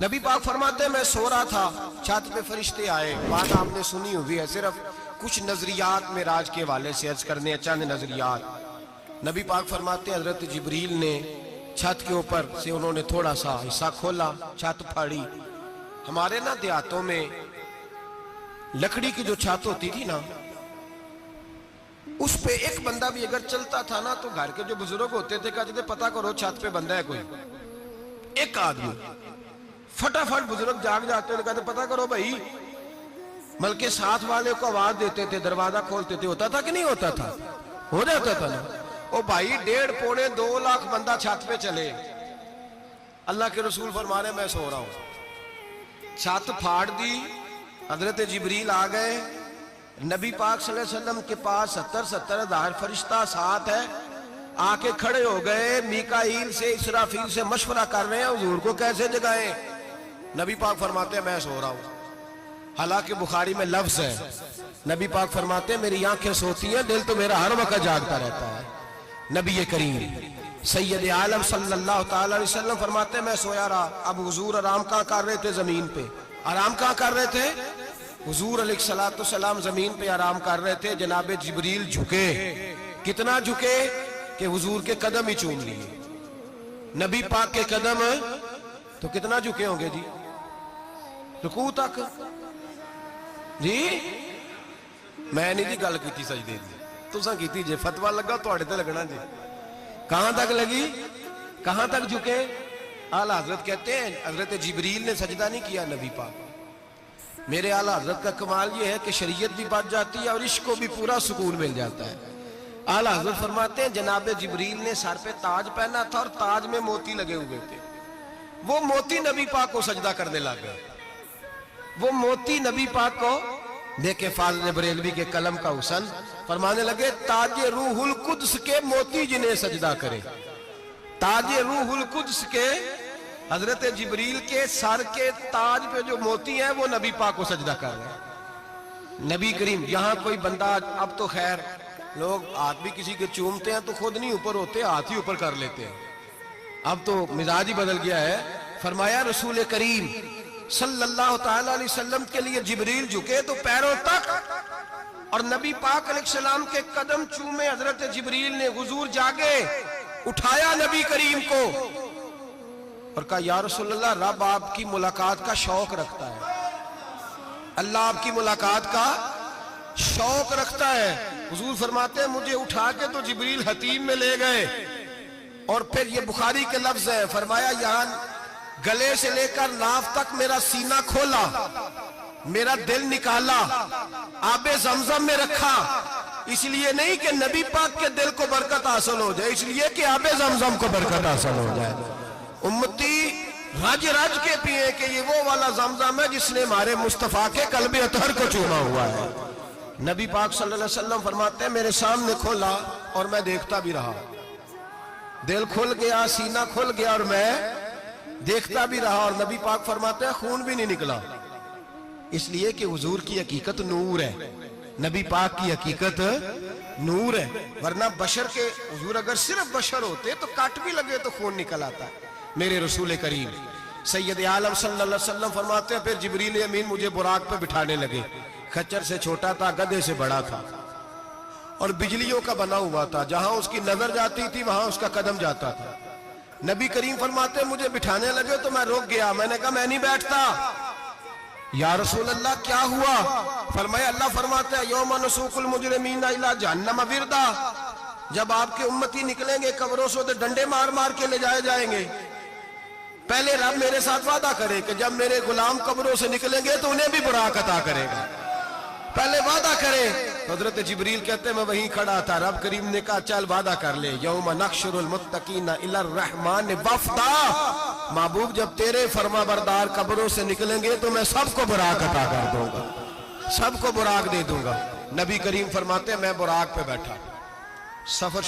نبی پاک فرماتے ہیں میں سو رہا تھا، چھت پہ فرشتے آئے، بات آپ نے سنی ہوئی ہے، صرف کچھ نظریات معراج کے حوالے سے عرض کرنے چند نظریات۔ نبی پاک فرماتے ہیں حضرت جبریل نے چھت کے اوپر سے انہوں نے تھوڑا سا حصہ کھولا، چھت پھاڑی۔ ہمارے نا دیہاتوں میں لکڑی کی جو چھت ہوتی تھی نا، اس پہ ایک بندہ بھی اگر چلتا تھا نا تو گھر کے جو بزرگ ہوتے تھے کہتے تھے پتہ کرو چھت پہ بندہ ہے کوئی، ایک آدمی فٹافٹ بزرگ جاگ جاتے تھے، کہتے پتہ کرو بھائی، بلکہ ساتھ والے کو آواز دیتے تھے، دروازہ کھولتے تھے، ہوتا تھا کہ نہیں ہوتا تھا؟ ہو جاتا تھا نا۔ او بھائی 1.5-2 لاکھ بندہ چھت پہ چلے، اللہ کے رسول فرمانے میں سو رہا ہوں، چھت پھاڑ دی، حضرت جبریل آ گئے، نبی پاک صلی اللہ علیہ وسلم کے پاس 70 ہزار فرشتہ ساتھ ہے، آ کے کھڑے ہو گئے، میکائیل سے اسرافیل سے مشورہ کر رہے ہیں حضور کو کیسے جگائیں۔ نبی پاک فرماتے ہیں میں سو رہا ہوں، حالانکہ بخاری میں لفظ ہے، نبی پاک فرماتے ہیں میری آنکھیں سوتی ہیں، دل تو میرا ہر وقت جاگتا رہتا ہے۔ نبی کریم سید عالم صلی اللہ تعالی علیہ وسلم فرماتے ہیں میں سویا رہا، اب حضور آرام کہاں کر رہے تھے؟ زمین پہ۔ آرام کہاں کر رہے تھے؟ حضور علیہ السلام زمین پہ آرام کر رہے تھے، جناب جبریل جھکے، کتنا جھکے کہ حضور کے قدم ہی چوم لیے۔ نبی پاک کے قدم تو کتنا جھکے ہوں گے جی؟ رکوع تک جی؟ میں نہیں جی گل کی سجدے دی، تساں کیتی جے، فتوہ لگا تواڈے تے لگنا جی۔ کہاں تک لگی؟ کہاں تک جھکے؟ اعلیٰ حضرت کہتے ہیں حضرت جبریل نے سجدہ نہیں کیا نبی پاک۔ میرے اعلیٰ حضرت کا کمال یہ ہے کہ شریعت بھی بچ جاتی ہے اور عشق کو بھی پورا سکون مل جاتا ہے۔ اعلیٰ حضرت فرماتے ہیں جناب جبریل نے سر پہ تاج پہنا تھا اور تاج میں موتی لگے ہوئے تھے، وہ موتی نبی پاک کو سجدہ کرنے لگا، وہ موتی نبی پاک کو دیکھے۔ فاضل بریلوی کے قلم کا حسن فرمانے لگے تاج روح القدس کے موتی جنہیں سجدہ کرے، تاج روح القدس کے حضرت جبریل کے سر کے تاج پہ جو موتی ہیں وہ نبی پاک کو سجدہ کر رہے ہیں۔ نبی کریم یہاں کوئی بندہ، اب تو خیر لوگ ہاتھ بھی کسی کے چومتے ہیں تو خود نہیں اوپر ہوتے، ہاتھ ہی اوپر کر لیتے ہیں، اب تو مزاج ہی بدل گیا ہے۔ فرمایا رسول کریم صلی اللہ تعالی علیہ وسلم کے لیے جبریل جھکے تو پیروں تک، اور نبی پاک علیہ السلام کے قدم چومے حضرت جبریل نے، حضور جاگے، اٹھایا نبی کریم کو اور کہا یا رسول اللہ، رب آپ کی ملاقات کا شوق رکھتا ہے، اللہ آپ کی ملاقات کا شوق رکھتا ہے۔ حضور فرماتے ہیں مجھے اٹھا کے تو جبریل حتیم میں لے گئے، اور پھر یہ بخاری کے لفظ ہے، فرمایا یہاں گلے سے لے کر ناف تک میرا سینہ کھولا، میرا دل نکالا، آب زمزم میں رکھا، اس لیے نہیں کہ نبی پاک کے دل کو برکت حاصل ہو جائے، اس لیے کہ آب زمزم کو برکت حاصل ہو جائے۔ امتی رج رج کے پیئے کہ یہ وہ والا زمزم ہے جس نے ہمارے مصطفیٰ کے قلب اطہر کو چوما ہوا ہے۔ نبی پاک صلی اللہ علیہ وسلم فرماتے ہیں میرے سامنے کھولا اور میں دیکھتا بھی رہا، دل کھل گیا، سینہ کھل گیا اور میں دیکھتا بھی رہا، اور نبی پاک فرماتے ہیں خون بھی نہیں نکلا، اس لیے کہ حضور کی حقیقت نور ہے، نبی پاک کی حقیقت نور ہے، ورنہ بشر کے حضور اگر صرف بشر ہوتے تو کٹ بھی لگے تو خون نکل آتا ہے۔ میرے رسول کریم سید عالم صلی اللہ علیہ وسلم فرماتے ہیں پھر جبریل امین مجھے براق پہ بٹھانے لگے، خچر سے چھوٹا تھا، گدھے سے بڑا تھا، اور بجلیوں کا بنا ہوا تھا، جہاں اس کی نظر جاتی تھی وہاں اس کا قدم جاتا تھا۔ نبی کریم فرماتے ہیں مجھے بٹھانے لگے تو میں رک گیا، میں نے کہا میں نہیں بیٹھتا۔ یا رسول اللہ کیا ہوا؟ فرمایا اللہ فرماتے ہیں یوم نسوق المجرمین الی جہنم وردا، جب آپ کے امتی نکلیں گے قبروں سے تو ڈنڈے مار مار کے لے جائے جائیں گے، پہلے رب میرے ساتھ وعدہ کرے کہ جب میرے غلام قبروں سے نکلیں گے تو انہیں بھی براق عطا کرے گا، پہلے وعدہ کرے۔ حضرت جبریل کہتے ہیں میں وہیں کھڑا تھا، رب کریم نے کہا چل وعدہ کر لے، یوم نحشر المتقین الی الرحمن وفدا، محبوب جب تیرے فرما بردار قبروں سے نکلیں گے تو میں سب کو براق عطا کر دوں گا، سب کو براق دے دوں گا۔ نبی کریم فرماتے ہیں میں براق پہ بیٹھا، سفر